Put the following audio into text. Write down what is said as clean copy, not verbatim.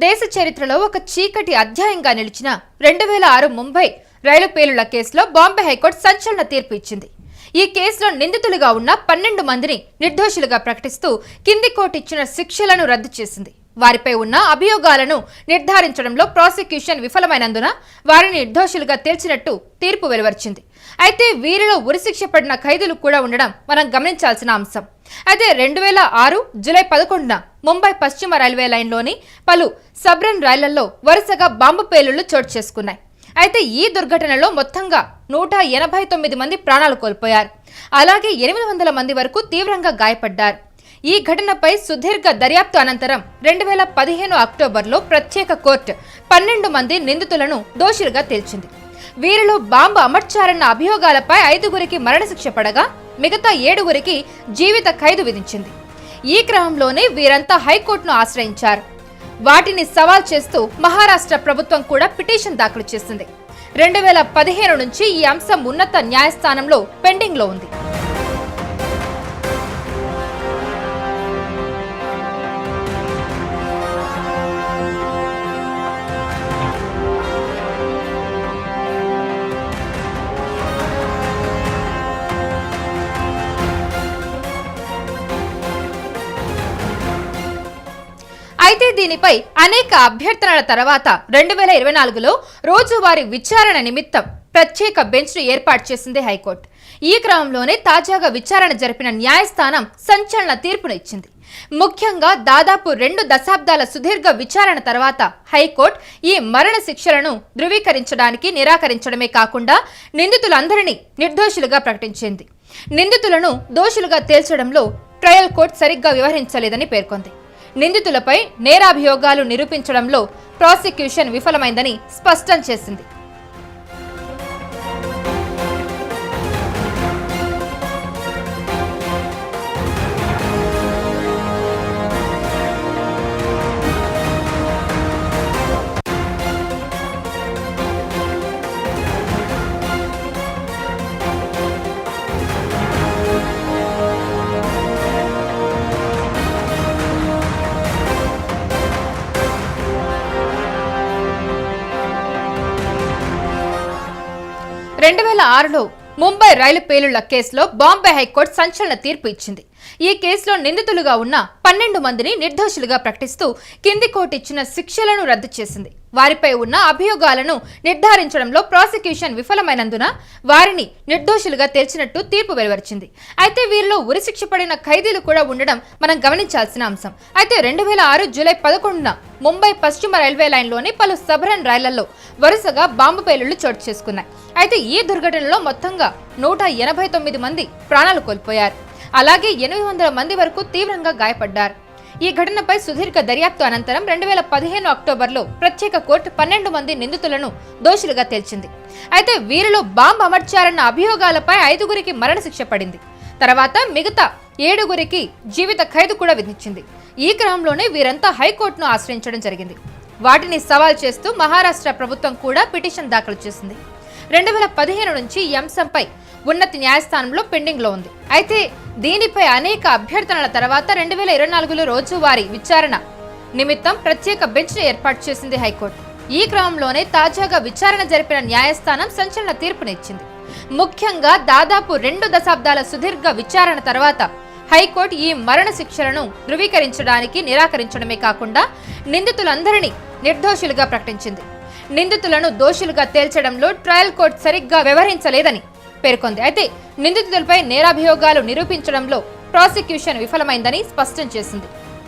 దేశ చరిత్రలో ఒక చీకటి అధ్యాయంగా నిలిచిన 2006 ముంబై రైలు పేలుళ్ల కేసులో బాంబే హైకోర్టు సంచలన తీర్పు ఇచ్చింది. ఈ కేసులో నిందితులుగా ఉన్న 12 మందిని నిర్దోషులుగా ప్రకటిస్తూ కింది కోర్టు ఇచ్చిన శిక్షలను రద్దు చేసింది. వారిపై ఉన్న అభియోగాలను నిర్ధారించడంలో ప్రాసిక్యూషన్ విఫలమైనందున వారిని నిర్దోషులుగా తేల్చినట్టు తీర్పు వెలువరించింది. అయితే వీరిలో ఉరిశిక్ష పడిన ఖైదీలు కూడా ఉండడం మనం గమనించాల్సిన అంశం. అయితే 2006 జూలై 11న ముంబై పశ్చిమ రైల్వే లైన్లోని పలు సబ్రన్ రైళ్లలో వరుసగా బాంబు పేలుళ్లు చోటు చేసుకున్నాయి. అయితే ఈ దుర్ఘటనలో మొత్తంగా 189 మంది ప్రాణాలు కోల్పోయారు. అలాగే 800 మంది వరకు తీవ్రంగా గాయపడ్డారు. ఈ ఘటనపై సుదీర్ఘ దర్యాప్తు అనంతరం 2015 అక్టోబర్లో ప్రత్యేక కోర్టు 12 మంది నిందితులను దోషులుగా తేల్చింది. వీరిలో బాంబు అమర్చారన్న అభియోగాలపై 5గురికి మరణశిక్ష పడగా మిగతా 7గురికి జీవిత ఖైదు విధించింది. ఈ క్రమంలోనే వీరంతా హైకోర్టును ఆశ్రయించారు. వాటిని సవాల్ చేస్తూ మహారాష్ట్ర ప్రభుత్వం కూడా పిటిషన్ దాఖలు చేసింది. 2015 నుంచి ఈ అంశం ఉన్నత న్యాయస్థానంలో పెండింగ్లో ఉంది. అయితే దీనిపై అనేక అభ్యర్థనల తర్వాత 2024లో రోజువారీ విచారణ నిమిత్తం ప్రత్యేక బెంచ్ను ఏర్పాటు చేసింది హైకోర్టు. ఈ క్రమంలోనే తాజాగా విచారణ జరిపిన న్యాయస్థానం సంచలన తీర్పును ఇచ్చింది. ముఖ్యంగా దాదాపు 2 దశాబ్దాల సుదీర్ఘ విచారణ తర్వాత హైకోర్టు ఈ మరణ శిక్షలను ధృవీకరించడానికి నిరాకరించడమే కాకుండా నిందితులందరినీ నిర్దోషులుగా ప్రకటించింది. నిందితులను దోషులుగా తేల్చడంలో ట్రయల్ కోర్టు సరిగ్గా వ్యవహరించలేదని పేర్కొంది. నిందితులపై నేరాభియోగాలు నిరూపించడంలో ప్రాసిక్యూషన్ విఫలమైందని స్పష్టం చేసింది. లో ముంబై రైలు పేలుళ్ల కేసులో బాంబే హైకోర్టు సంచలన తీర్పు ఇచ్చింది. ఈ కేసులో నిందితులుగా ఉన్న 12 మందిని నిర్దోషులుగా ప్రకటిస్తూ కింది కోర్టు ఇచ్చిన శిక్షలను రద్దు చేసింది. వారిపై ఉన్న అభియోగాలను నిర్ధారించడంలో ప్రాసిక్యూషన్ విఫలమైనందున వారిని నిర్దోషులుగా తేల్చినట్టు తీర్పు వెలువరించింది. అయితే వీరిలో ఉరిశిక్ష పడిన ఖైదీలు కూడా ఉండడం మనం గమనించాల్సిన అంశం. అయితే 2006 జూలై 11న ముంబై పశ్చిమ రైల్వే లైన్లోని పలు సబరన్ రైళ్లలో వరుసగా బాంబు పేలుళ్లు చోటు చేసుకున్నాయి. అయితే ఈ దుర్ఘటనలో మొత్తంగా 189 మంది ప్రాణాలు కోల్పోయారు. అలాగే 800 మంది వరకు తీవ్రంగా గాయపడ్డారు. ఈ ఘటనపై సుదీర్ఘ దర్యాప్తు అనంతరం 2015 అక్టోబర్లో ప్రత్యేక కోర్టు 12 మంది నిందితులను దోషులుగా తేల్చింది. అయితే వీరిలో బాంబు అమర్చారన్న అభియోగాలపై 5గురికి మరణశిక్ష పడింది. తర్వాత మిగతా 7గురికి జీవిత ఖైదు కూడా విధించింది. ఈ క్రమంలోనే వీరంతా హైకోర్టును ఆశ్రయించడం జరిగింది. వాటిని సవాల్ చేస్తూ మహారాష్ట్ర ప్రభుత్వం కూడా పిటిషన్ దాఖలు చేసింది. 2015 నుంచి ఈ అంశంపై ఉన్నత న్యాయస్థానంలో పెండింగ్లో ఉంది. అయితే దీనిపై అనేక అభ్యర్థనల తర్వాత 2024లో రోజువారీ విచారణ నిమిత్తం ప్రత్యేక బెంచ్ను ఏర్పాటు చేసింది హైకోర్టు. ఈ క్రమంలోనే తాజాగా విచారణ జరిపిన న్యాయస్థానం సంచలన తీర్పునిచ్చింది. ముఖ్యంగా దాదాపు 2 దశాబ్దాల సుదీర్ఘ విచారణ తర్వాత హైకోర్టు ఈ మరణ శిక్షలను ధృవీకరించడానికి నిరాకరించడమే కాకుండా నిందితులందరినీ నిర్దోషులుగా ప్రకటించింది. నిందితులను దోషులుగా తేల్చడంలో ట్రయల్ కోర్టు సరిగ్గా వ్యవహరించలేదని పేర్కొంది. అయితే నిందితులపై నేరాభియోగాలు నిరూపించడంలో ప్రాసిక్యూషన్ విఫలమైందని స్పష్టం చేసింది.